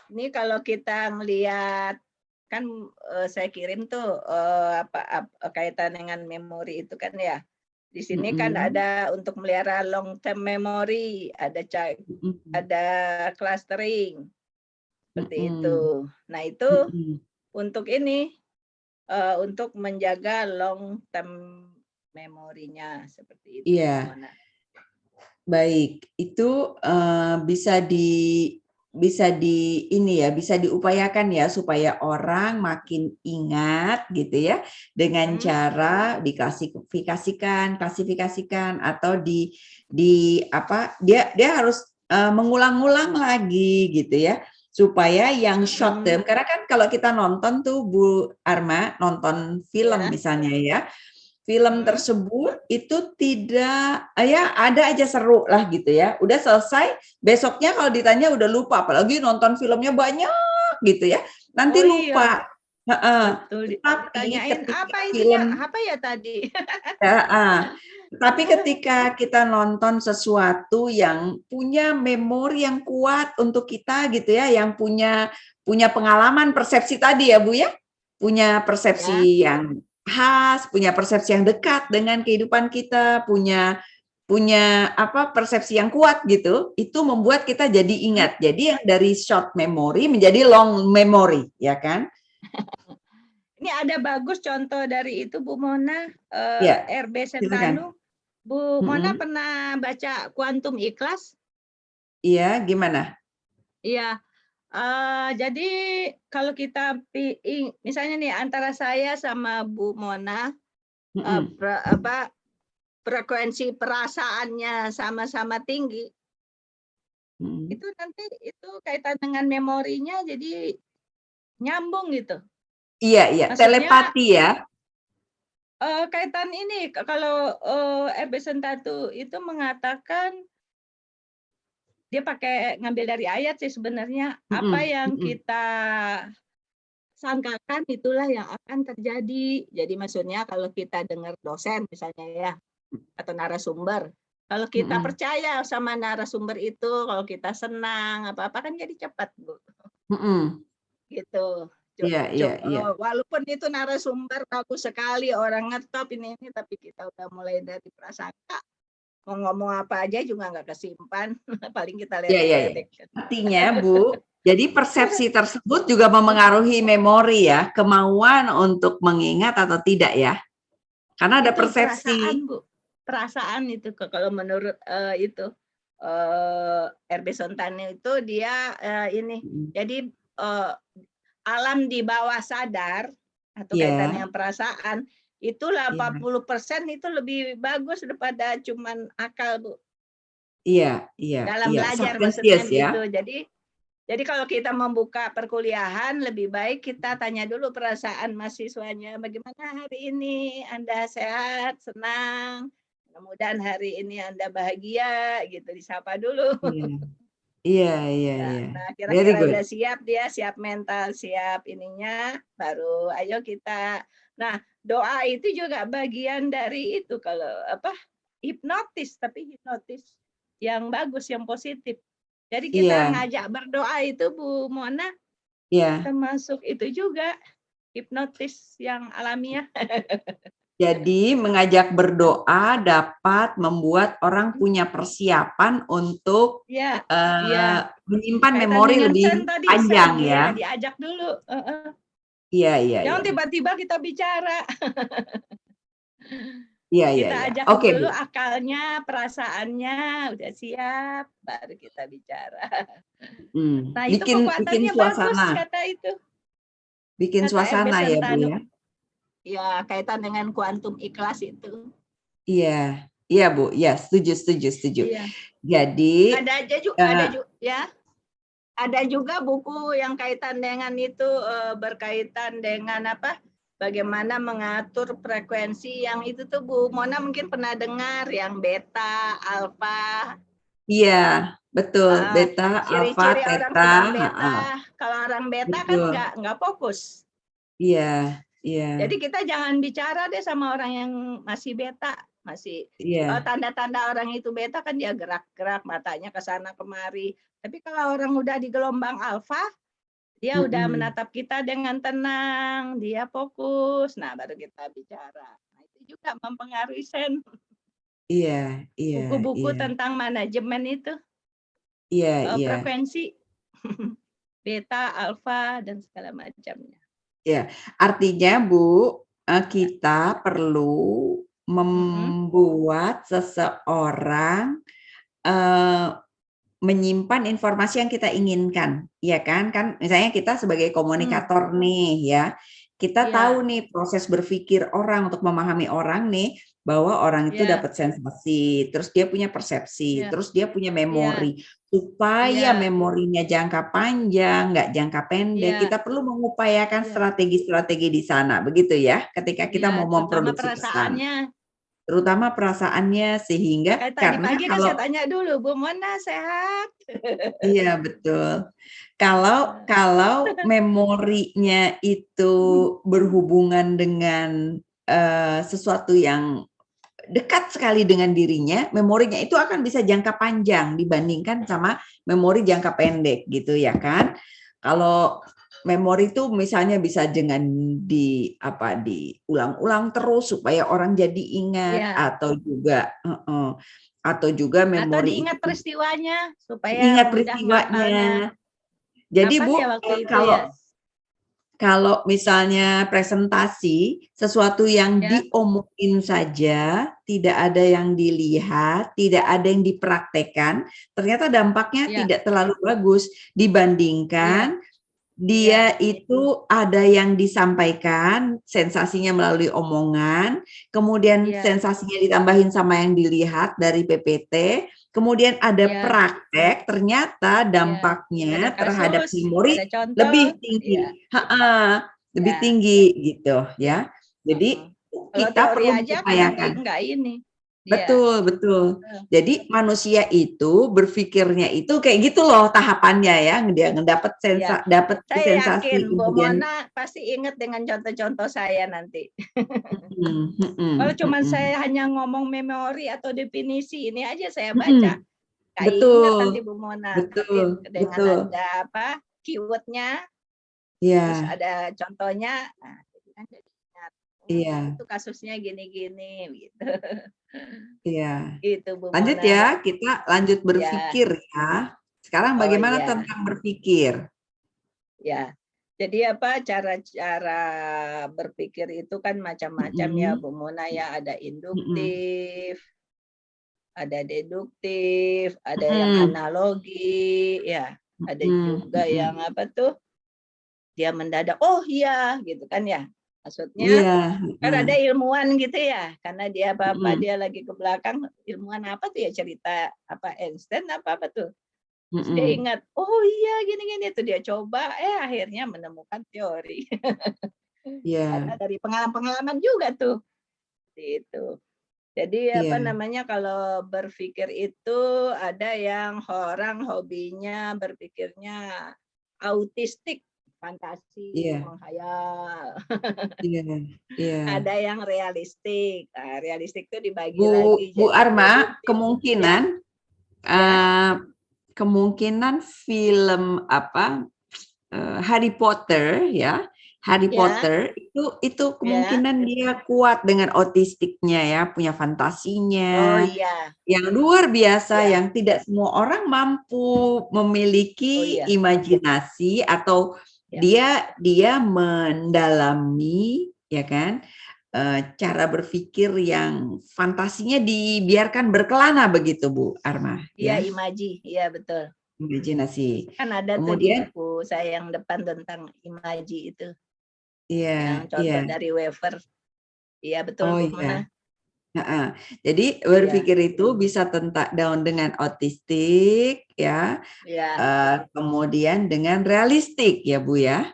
Ini kalau kita melihat kan saya kirim tuh kaitan dengan memori itu kan ya. Di sini kan ada untuk melihara long term memory, ada clustering seperti itu. Nah itu untuk ini untuk menjaga long term memorinya seperti itu. Iya. Baik, itu bisa diupayakan ya supaya orang makin ingat gitu ya dengan cara diklasifikasikan atau dia harus mengulang-ulang lagi gitu ya. supaya yang short term, karena kan kalau kita nonton tuh Bu Arma, nonton film misalnya ya, film tersebut itu tidak, ya ada aja seru lah gitu ya, udah selesai, besoknya kalau ditanya udah lupa, apalagi nonton filmnya banyak gitu ya, nanti lupa. Betul, Tapi ditanyain ketika apa itunya, film, apa ya tadi? tapi ketika kita nonton sesuatu yang punya memori yang kuat untuk kita gitu ya, yang punya pengalaman persepsi tadi ya Bu ya, punya persepsi yang khas, punya persepsi yang dekat dengan kehidupan kita, punya apa persepsi yang kuat gitu, itu membuat kita jadi ingat. Jadi yang dari short memory menjadi long memory, ya kan? Ini ada bagus contoh dari itu Bu Mona, Ya, RB silakan. Sentanu. Bu Mona pernah baca Kuantum Ikhlas? Iya, gimana? Iya. Jadi kalau kita misalnya nih antara saya sama Bu Mona, frekuensi perasaannya sama-sama tinggi, itu nanti itu kaitan dengan memorinya jadi nyambung gitu. Iya, Maksudnya, telepati ya. Kaitan ini kalau RB Sentanu itu mengatakan dia pakai ngambil dari ayat sih sebenarnya, apa yang kita sangkakan itulah yang akan terjadi. Jadi maksudnya kalau kita dengar dosen misalnya ya, atau narasumber, kalau kita percaya sama narasumber itu, kalau kita senang apa-apa kan jadi cepat Bu. Gitu. Iya. Walaupun itu narasumber bagus sekali, orang ngetop ini, tapi kita udah mulai dari prasangka. Mau ngomong apa aja juga nggak kesimpan, paling kita ledek-ledek. Artinya Bu, jadi persepsi tersebut juga memengaruhi memori ya, kemauan untuk mengingat atau tidak ya? Karena ada Itu persepsi. perasaan Bu, perasaan itu kalau menurut itu RB Sentanu itu dia ini, jadi alam di bawah sadar atau kaitan dengan perasaan itu 80% itu lebih bagus daripada cuman akal Bu. Iya. Dalam belajar maksudnya ya. gitu. Jadi kalau kita membuka perkuliahan lebih baik kita tanya dulu perasaan mahasiswanya, bagaimana hari ini Anda sehat, senang, mudah-mudahan hari ini Anda bahagia gitu, disapa dulu. Iya. Nah, Very kira-kira good. udah siap dia, siap mental, siap ininya, baru ayo kita. Nah, doa itu juga bagian dari itu kalau apa? Hipnotis, tapi hipnotis yang bagus, yang positif. Jadi kita ngajak berdoa itu Bu Mona, termasuk itu juga hipnotis yang alamiah. Jadi mengajak berdoa dapat membuat orang punya persiapan untuk menyimpan memori lebih panjang ya. Diajak dulu. Iya. Jangan tiba-tiba kita bicara. Iya. Kita ajak dulu akalnya, perasaannya, udah siap, baru kita bicara. Nah itu kekuatannya bagus kata itu. Bikin suasana ya Bu ya. Ya kaitan dengan kuantum ikhlas itu. Iya Bu, ya setuju. Iya. Jadi ada juga buku yang kaitan dengan itu berkaitan dengan apa? Bagaimana mengatur frekuensi yang itu tuh Bu Mona mungkin pernah dengar yang beta, alfa. Iya, betul. Beta, alfa, ciri-ciri orang theta. sedang beta. Kalau orang beta kan nggak fokus. Iya. Jadi kita jangan bicara deh sama orang yang masih beta, masih tanda-tanda orang itu beta kan dia gerak-gerak matanya ke sana kemari. Tapi kalau orang udah di gelombang alfa, dia udah menatap kita dengan tenang, dia fokus. Nah, baru kita bicara. Nah, itu juga mempengaruhi sen. Iya. Buku-buku tentang manajemen itu. Frekuensi beta, alfa dan segala macamnya. Ya, artinya Bu, kita perlu membuat seseorang menyimpan informasi yang kita inginkan, ya kan? Kan misalnya kita sebagai komunikator nih ya, Kita Iya, tahu nih proses berpikir orang untuk memahami orang nih, bahwa orang itu iya, dapat sensasi, terus dia punya persepsi, iya, terus dia punya iya, memori. Supaya iya, memorinya jangka panjang, nggak jangka pendek, iya, kita perlu mengupayakan iya, strategi-strategi di sana, begitu ya, ketika kita iya, mau terutama memproduksi pesan. perasaannya. Terutama perasaannya, sehingga Kayak tadi karena pagi kan saya kalau tanya dulu, Bu Mona sehat? iya betul. Kalau kalau memorinya itu berhubungan dengan, sesuatu yang dekat sekali dengan dirinya, memorinya itu akan bisa jangka panjang dibandingkan sama memori jangka pendek gitu ya kan. Kalau memori itu misalnya bisa dengan diulang-ulang terus supaya orang jadi ingat, Iya, atau juga atau memori diingat itu peristiwanya supaya diingat mudah ngapalnya. peristiwanya. Jadi Apa Bu, ya waktu itu kalau ya? kalau misalnya presentasi, sesuatu yang Ya, diomongin saja, tidak ada yang dilihat, tidak ada yang dipraktekkan, ternyata dampaknya ya, tidak terlalu bagus iya, dibandingkan iya, dia itu ada yang disampaikan, sensasinya melalui omongan, kemudian iya, sensasinya ditambahin sama yang dilihat dari PPT, kemudian ada iya, praktek, ternyata iya. Ada dampaknya terhadap kasus, memori ada contoh, lebih iya, tinggi. Ha-ha, lebih ya, tinggi gitu ya. ya. Heeh. Jadi Kalau kita teori perlu aja kan mengupayakan. enggak ini. Iya. Betul, betul. Heeh. Jadi manusia itu berpikirnya itu kayak gitu loh tahapannya ya. Dia ngedapat Iya. dapat Saya yakin sensasi Bu kemudian Mona pasti ingat dengan contoh-contoh saya nanti. mhm, Kalau mhm, cuma mhm, saya hanya ngomong memori atau definisi ini aja saya baca, mhm. nggak ingat nanti Betul, Bu Mona. Tapi betul, dengan betul. ada apa keywordnya, terus Iya, ada contohnya, nah, jadi kan jadi ingat. Oh, iya, itu kasusnya gini-gini, gitu. iya. Gitu Bu Lanjut Mona. ya, kita lanjut Ya, berpikir ya. Sekarang oh bagaimana iya, tentang berpikir? ya. Jadi apa cara-cara berpikir itu kan macam-macam ya Mhm, Bu Mona ya. Ada mhm, induktif, ada deduktif, ada yang mhm, analogi, ya. Ada mhm, juga mhm. yang apa tuh, dia mendadak, oh iya gitu kan ya. Maksudnya Iya, kan heeh, ada ilmuwan gitu ya, karena dia apa-apa mhm, dia lagi ke belakang, ilmuwan apa tuh ya cerita apa Einstein apa apa tuh. Terus dia mhm. ingat, oh iya gini-gini itu dia coba, akhirnya menemukan teori. Karena Iya, dari pengalaman-pengalaman juga tuh, gitu. Jadi apa iya, namanya, kalau berpikir itu ada yang orang hobinya berpikirnya autistik, fantasi, iya, menghayal. iya, iya. Ada yang realistik. Nah, realistik itu dibagi Bu lagi Bu jadi Arma, deduktif. Ya, kemungkinan, ya, eee, kemungkinan film apa, Harry Potter ya, Harry ya, Potter itu ya. kemungkinan dia kuat dengan otistiknya ya, punya Oh fantasinya iya, yang luar biasa, ya, yang tidak semua orang mampu oh memiliki iya, imajinasi atau ya, dia mendalami ya kan, cara berpikir yang fantasinya dibiarkan berkelana begitu Bu Arma iya ya, imaji, iya betul. imajinasi. Kan ada tuh di Kemudian buku saya yang depan tentang imaji itu, iya, yang iya. contoh dari Wever. Iya betul Oh Bu iya, Mona. heeh. Jadi Iya, berpikir itu bisa daun dengan otistik ya, iya, kemudian dengan realistik ya Bu ya.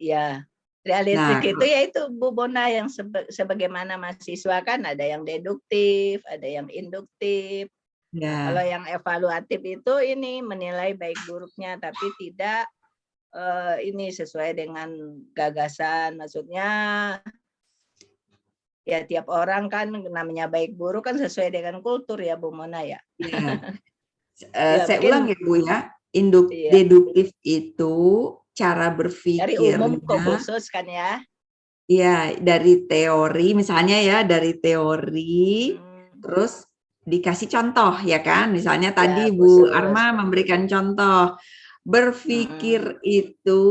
iya. Realistik Nah, itu ya itu Bu Mona yang sebagaimana mahasiswa kan ada yang deduktif, ada yang induktif. Nah, kalau ya, yang evaluatif itu ini menilai baik buruknya tapi tidak ini sesuai dengan gagasan. Maksudnya ya tiap orang kan namanya baik buruk kan sesuai dengan kultur ya Bu Mona ya. ya. Ya Saya ulang mungkin ya Bu ya, iya deduktif itu cara dari umum ke berpikirnya khusus kan ya. ya dari teori misalnya ya dari teori, Hmm, terus dikasih contoh ya kan, misalnya ya tadi Bu khusus. Arma memberikan contoh, Mm-mm. berpikir itu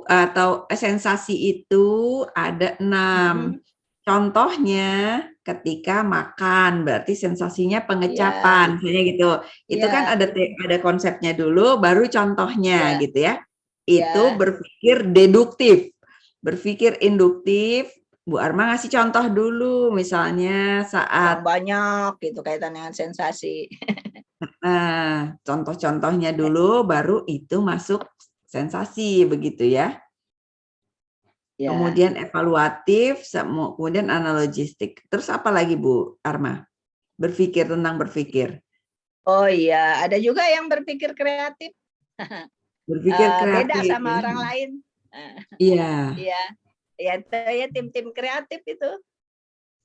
atau sensasi itu ada 6. Mm-mm. Contohnya ketika makan, berarti sensasinya Ya, pengecapan, misalnya gitu. Itu kan ya, ada konsepnya dulu, baru contohnya ya, gitu ya. Itu ya, berpikir deduktif. berpikir induktif, Bu Arma ngasih contoh dulu, misalnya saat yang banyak gitu kaitan dengan sensasi. Nah, contoh-contohnya dulu, baru itu masuk sensasi, begitu ya. Ya. Kemudian evaluatif, kemudian analogistik. Terus apa lagi Bu Arma? Berpikir tentang berpikir. Oh iya, ada juga yang berpikir kreatif. Berpikir Beda kreatif. sama orang lain. Iya. Iya, ya tim-tim kreatif itu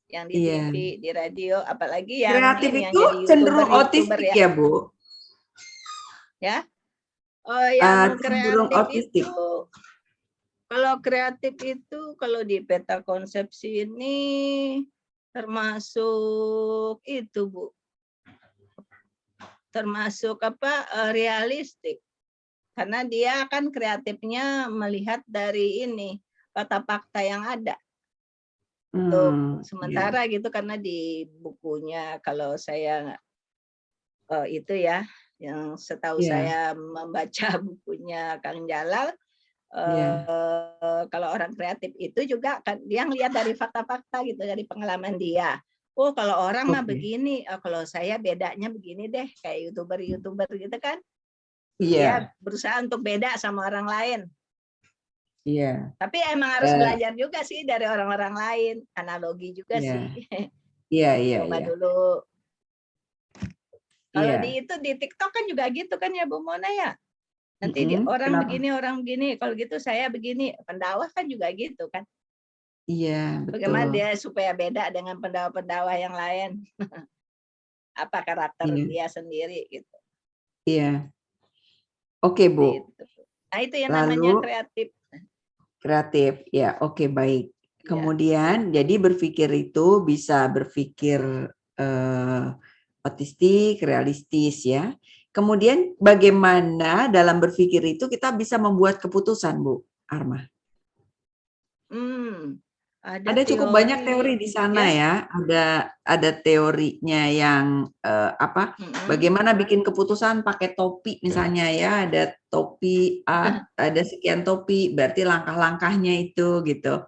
yang di Iya. TV, di radio, apalagi yang Kreatif ini yang itu jadi cenderung YouTuber otistik ya. ya Bu? Ya. Oh, yang Cenderung kreatif otistik. itu, kalau kreatif itu kalau di peta konsepsi ini termasuk itu Bu, termasuk realistik, karena dia kan kreatifnya melihat dari ini fakta-fakta yang ada. Untuk sementara Ya. gitu, karena di bukunya kalau saya itu ya, yang setahu Ya. saya membaca bukunya Kang Jalal, Ya. kalau orang kreatif itu juga kan dia ngelihat dari fakta-fakta gitu, dari pengalaman dia. Oh, kalau orang mah begini, kalau saya bedanya begini deh, kayak YouTuber gitu kan. Dia Iya. berusaha untuk beda sama orang lain. Iya. Tapi emang harus belajar juga sih dari orang-orang lain, analogi juga sih. Iya. Coba dulu. Kalau Iya. di TikTok kan juga gitu kan ya Bu Mona ya. Nanti orang begini, kalau gitu saya begini. Pendakwah kan juga gitu kan. Iya, betul. Bagaimana dia supaya beda dengan pendakwah-pendakwah yang lain. Apa karakter dia sendiri gitu. Iya. Oke, Bu. Gitu. Nah, itu yang namanya kreatif. Kreatif, ya, oke, baik. Ya. Kemudian, jadi berpikir itu bisa berpikir otistik, realistis ya. Kemudian bagaimana dalam berpikir itu kita bisa membuat keputusan, Bu Arma? Ada cukup banyak teori di sana ya. Ada teorinya yang bagaimana bikin keputusan pakai topi misalnya ya. Ada topi A, ada sekian topi, berarti langkah-langkahnya itu gitu.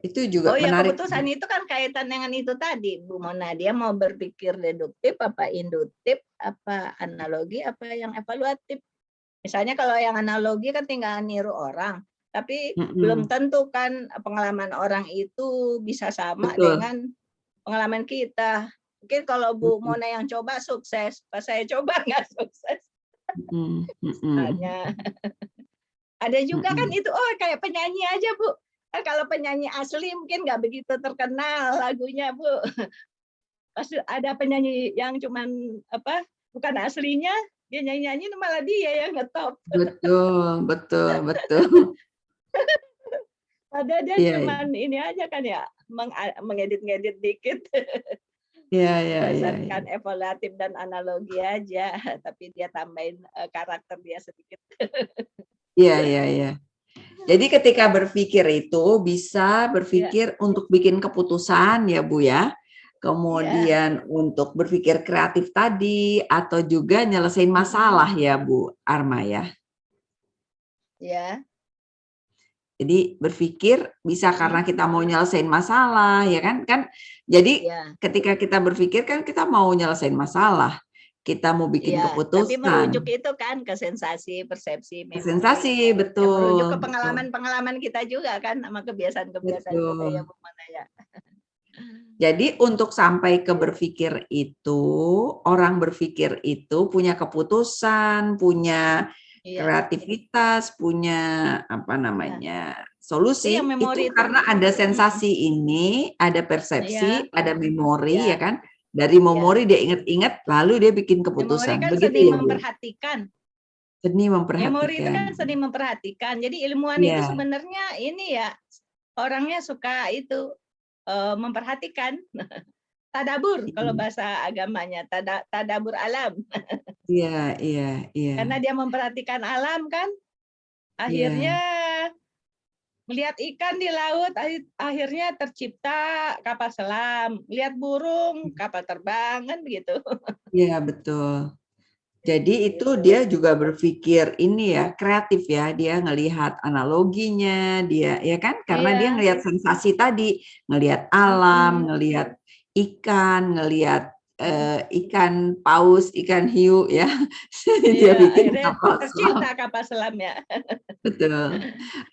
Itu juga menarik. Keputusan itu kan kaitan dengan itu tadi, Bu Mona. Dia mau berpikir deduktif, apa induktif, apa analogi, apa yang evaluatif. Misalnya kalau yang analogi kan tinggal niru orang, tapi belum tentu kan pengalaman orang itu bisa sama dengan pengalaman kita. Mungkin kalau Bu Mona yang coba sukses, pas saya coba nggak sukses. Ada juga kan itu, kayak penyanyi aja Bu. Kalau penyanyi asli mungkin nggak begitu terkenal lagunya Bu. Pas ada penyanyi yang cuman bukan aslinya, dia nyanyi malah dia yang ngetop. Betul. Ada dia cuman ini aja kan ya, mengedit-ngedit dikit. Berdasarkan evaluatif dan analogi aja, tapi dia tambahin karakter dia sedikit. Iya. Jadi ketika berpikir itu bisa berpikir untuk bikin keputusan ya Bu ya. Kemudian untuk berpikir kreatif tadi atau juga nyelesain masalah ya Bu Arma ya. Ya. Jadi berpikir bisa karena kita mau nyelesain masalah ya kan. Jadi ketika kita berpikir kan kita mau nyelesain masalah. Kita mau bikin keputusan. Tapi merujuk itu kan ke sensasi, persepsi, memori. Sensasi, betul. Merujuk ke pengalaman-pengalaman kita juga kan, sama kebiasaan-kebiasaan kita ya Bu Mona ya. Jadi untuk sampai ke berpikir itu, orang berpikir itu punya keputusan, punya kreativitas, punya solusi. Itu karena ada sensasi ini, ada persepsi, ada memori ya kan. Dari memori dia ingat-ingat, lalu dia bikin keputusan. Memori kan begitu seni ya, memperhatikan. Seni memperhatikan. Memori itu kan seni memperhatikan. Jadi ilmuwan itu sebenarnya ini ya, orangnya suka itu memperhatikan. Tadabur kalau bahasa agamanya, tadabur alam. Iya. Karena dia memperhatikan alam kan, akhirnya melihat ikan di laut, akhirnya tercipta kapal selam. Lihat burung, kapal terbang kan begitu. Iya, betul. Jadi itu dia juga berpikir ini ya, kreatif ya, dia ngelihat analoginya, dia ya kan, karena dia Iya. ngelihat sensasi tadi, ngelihat alam, ngelihat ikan, ngelihat ikan paus, ikan hiu ya. Dia Iya, bikin akhirnya kapal selam. tercipta kapal selam ya. Betul.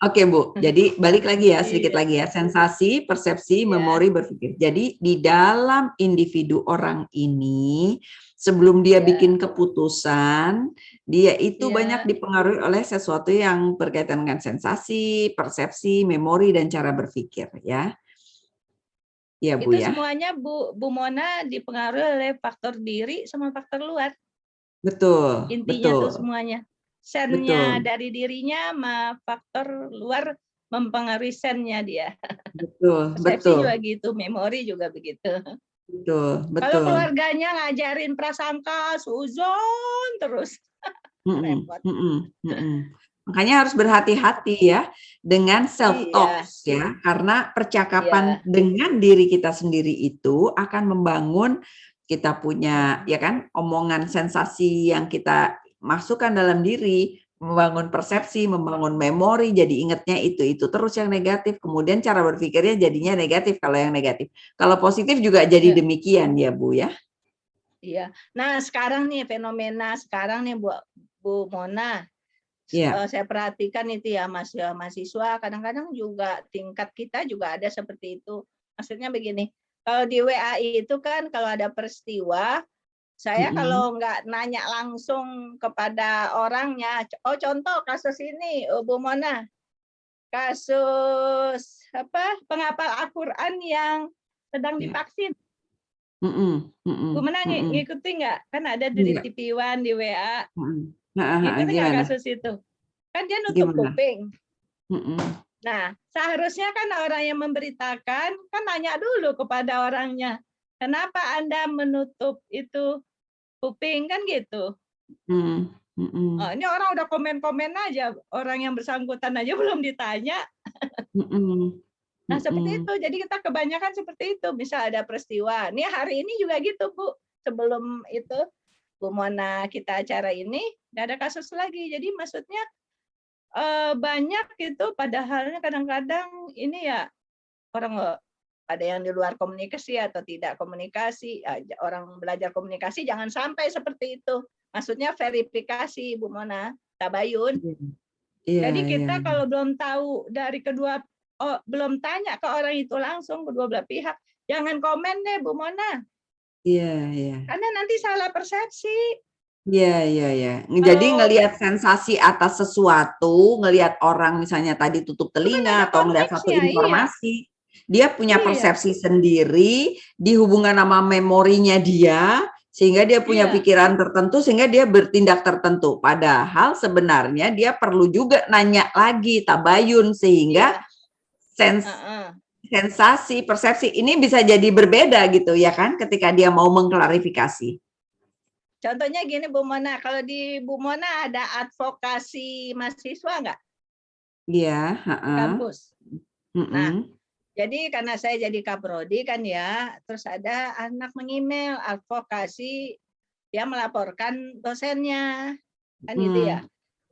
Oke, Bu. Jadi balik lagi ya, sedikit Iya, lagi ya. Sensasi, persepsi, iya, memori, berpikir. Jadi di dalam individu orang ini, sebelum dia iya, bikin keputusan, dia itu banyak iya. dipengaruhi oleh sesuatu yang berkaitan dengan sensasi, persepsi, memori, dan cara berpikir ya. Ya, Bu Itu ya. semuanya Bu Mona dipengaruhi oleh faktor diri sama faktor luar. Betul, Intinya tuh betul, semuanya. Sennya betul, dari dirinya sama faktor luar mempengaruhi sennya dia. betul, Persepsi betul, juga gitu, memori juga begitu. betul, Kalau betul. keluarganya ngajarin prasangka, suzon terus, Mhm, repot. mhm, mhm. Makanya harus berhati-hati ya dengan self Iya, talks ya, karena percakapan iya. dengan diri kita sendiri itu akan membangun kita punya ya kan omongan sensasi yang kita masukkan dalam diri, membangun persepsi, membangun memori, jadi ingatnya itu terus yang negatif, kemudian cara berpikirnya jadinya negatif kalau yang negatif. Kalau positif juga jadi Iya. demikian ya Bu ya. Iya. Nah, sekarang nih fenomena sekarang nih Bu Mona, Iya. saya perhatikan itu ya mahasiswa kadang-kadang juga tingkat kita juga ada seperti itu. Maksudnya begini, kalau di WA itu kan kalau ada peristiwa, saya Mhm. kalau nggak nanya langsung kepada orangnya, oh contoh kasus ini, Bu Mona, kasus apa penghafal Al-Qur'an yang sedang Ya. divaksin. Mhm, Bu mhm, Mona mhm. ngikutin nggak? Kan ada di Iya, TV One, di WA. mhm. Heeh, heeh, Ngikutin nggak gimana? kasus itu? Kan dia nutup Gimana? kuping. Mhm. Nah, seharusnya kan orang yang memberitakan kan nanya dulu kepada orangnya, kenapa Anda menutup itu kuping kan gitu. Mhm, Oh, mhm, ini orang udah komen-komen aja, orang yang bersangkutan aja belum ditanya. mhm, Nah, seperti mhm. itu. Jadi kita kebanyakan seperti itu. Misal ada peristiwa. Nih hari ini juga gitu, Bu. Sebelum itu Bu Mona kita acara ini, nggak ada kasus lagi. Jadi maksudnya banyak itu padahal kadang-kadang ini ya orang ada yang di luar komunikasi atau tidak komunikasi, orang belajar komunikasi jangan sampai seperti itu. Maksudnya verifikasi Bu Mona, tabayun. Iya, iya, Jadi iya, kita kalau belum tahu dari kedua belum tanya ke orang itu langsung kedua belah pihak, jangan komen deh Bu Mona, iya, iya. karena nanti salah persepsi. Iya, iya, iya. Jadi Kalau ngelihat sensasi atas sesuatu, ngelihat orang misalnya tadi tutup itu kan ada telinga atau ngelihat satu konteksnya, iya. informasi, dia punya Iya, persepsi sendiri, dihubungkan sama memorinya dia, sehingga dia punya iya, pikiran tertentu, sehingga dia bertindak tertentu. Padahal sebenarnya dia perlu juga nanya lagi, tabayun, sehingga iya, sens heeh. sensasi, persepsi ini bisa jadi berbeda gitu ya kan, ketika dia mau mengklarifikasi. Contohnya gini Bu Mona, kalau di Bu Mona ada advokasi mahasiswa nggak Iya, di heeh, kampus? Nah, mhm, jadi karena saya jadi kaprodi kan ya, terus ada anak mengemail advokasi, dia melaporkan dosennya, kan gitu ya.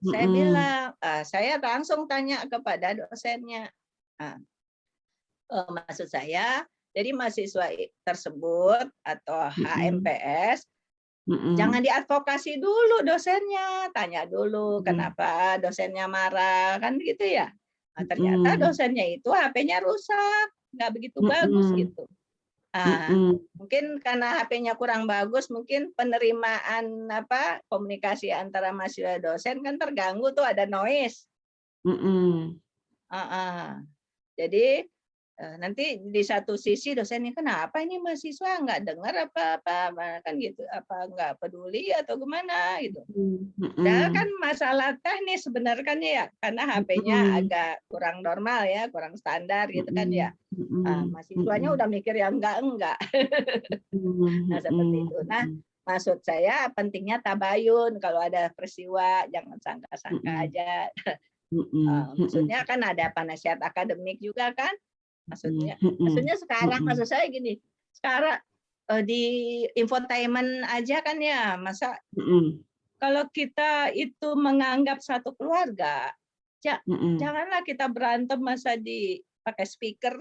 mhm, Saya mhm, bilang, saya langsung tanya kepada dosennya. Nah, maksud saya, jadi mahasiswa tersebut atau mhm, HMPS jangan mhm, diadvokasi dulu dosennya, tanya dulu mhm, kenapa dosennya marah, kan gitu ya. Nah, ternyata mhm, dosennya itu HP-nya rusak, nggak begitu bagus mhm, gitu. Ah, mhm, mungkin karena HP-nya kurang bagus, mungkin penerimaan apa komunikasi antara mahasiswa dosen kan terganggu tuh ada noise. mhm, Heeh. Jadi nanti di satu sisi dosennya, "Kenapa ini mahasiswa nggak dengar apa-apa?" Kan gitu, "Apa nggak peduli atau gimana?" Gitu. mhm, Padahal kan mhm, masalah teknis sebenarnya kan ya, karena HP-nya mhm, agak kurang normal ya, kurang standar gitu kan ya. mhm, mhm, Mahasiswanya mhm, udah mikir yang enggak. Nah, mhm, seperti itu. Nah, mhm, maksud saya pentingnya tabayun kalau ada peristiwa jangan sangka-sangka mhm, aja. mhm, mhm, Maksudnya kan ada penasihat akademik juga kan, mhm, maksudnya mhm, maksudnya sekarang mhm, maksud saya gini, sekarang, di infotainment aja kan ya, masa mhm. kalau kita itu menganggap satu keluarga, janganlah kita berantem masa pakai speaker.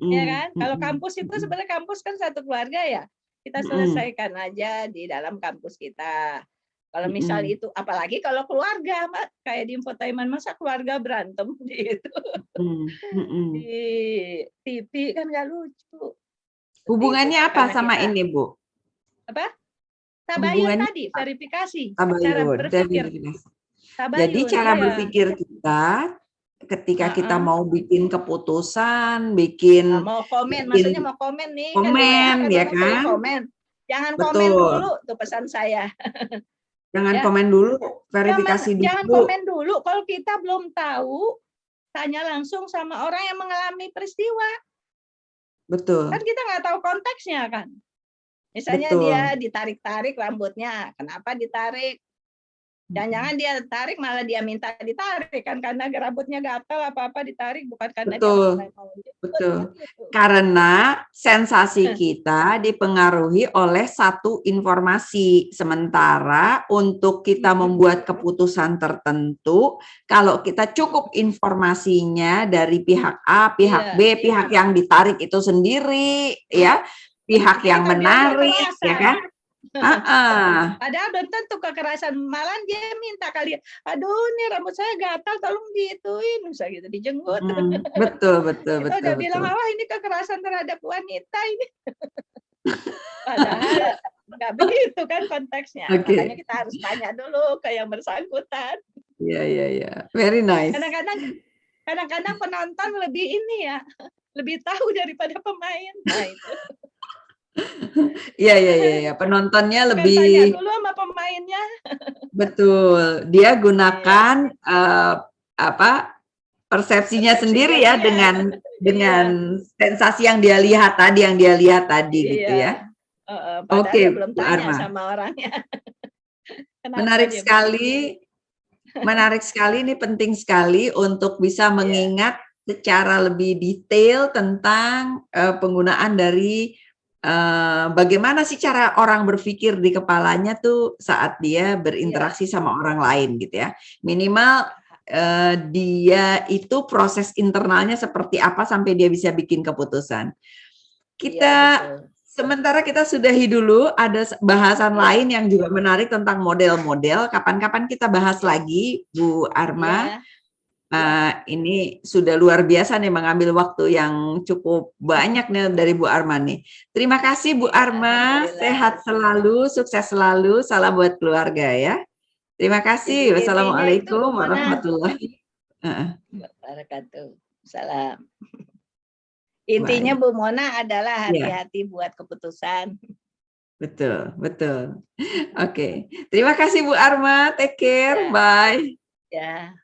Ya kan? Kalau kampus itu sebenarnya kampus kan satu keluarga ya. Kita selesaikan aja di dalam kampus kita. Kalau misal itu, apalagi kalau keluarga, Mbak, kayak di infotainment, masa keluarga berantem gitu. Di TV kan nggak lucu. Hubungannya apa sama ini, Bu? Apa? Tabayun Hubungannya tadi, verifikasi. tabayun, Cara berpikir. Jadi Tabayun, cara iya. berpikir kita ketika kita mau bikin keputusan, bikin mau komen, maksudnya mau komen nih, komen, ya kan? Komen. Jangan Betul. komen dulu, tuh pesan saya. Jangan komen dulu, verifikasi dulu. Jangan komen dulu, kalau kita belum tahu, tanya langsung sama orang yang mengalami peristiwa. Betul. Kan kita nggak tahu konteksnya kan. Misalnya dia ditarik-tarik rambutnya, kenapa ditarik? Jangan-jangan dia tarik malah dia minta ditarik kan, karena rambutnya gatal apa-apa ditarik, bukan karena dia mau. Betul. Karena sensasi kita dipengaruhi oleh satu informasi, sementara untuk kita membuat keputusan tertentu, kalau kita cukup informasinya dari pihak A, pihak B, pihak yang ditarik itu sendiri, ya, pihak yang menarik, ya kan? Padahal belum tentu kekerasan, malah dia minta kali, aduh ini rambut saya gatal, tolong diituin, misalnya gitu, dijenggut. Betul. Kita udah bilang, ini kekerasan terhadap wanita ini. Padahal nggak begitu kan konteksnya. Makanya kita harus tanya dulu ke yang bersangkutan. Iya. Very nice. Kadang-kadang penonton lebih lebih tahu daripada pemain. Nah itu. Iya. Penontonnya lebih. Tanya dulu sama pemainnya. Betul. Dia gunakan persepsinya sendiri ya, dengan sensasi yang dia lihat tadi, gitu ya. Oke, belum tanya sama orangnya. Menarik sekali, ini penting sekali untuk bisa mengingat secara lebih detail tentang penggunaan dari bagaimana sih cara orang berpikir di kepalanya tuh saat dia berinteraksi sama orang lain gitu ya. Minimal dia itu proses internalnya seperti apa sampai dia bisa bikin keputusan. Sementara kita sudahi dulu, ada bahasan lain yang juga menarik tentang model-model. Kapan-kapan kita bahas lagi, Bu Arma. Ini sudah luar biasa nih, mengambil waktu yang cukup banyak nih dari Bu Arma nih. Terima kasih Bu Arma, sehat selalu, sukses selalu, salam buat keluarga ya. Terima kasih. Wassalamualaikum warahmatullahi wabarakatuh. Salam. Intinya Bu Mona adalah hati-hati buat keputusan. Betul. Oke. Terima kasih Bu Arma, take care, bye. Ya.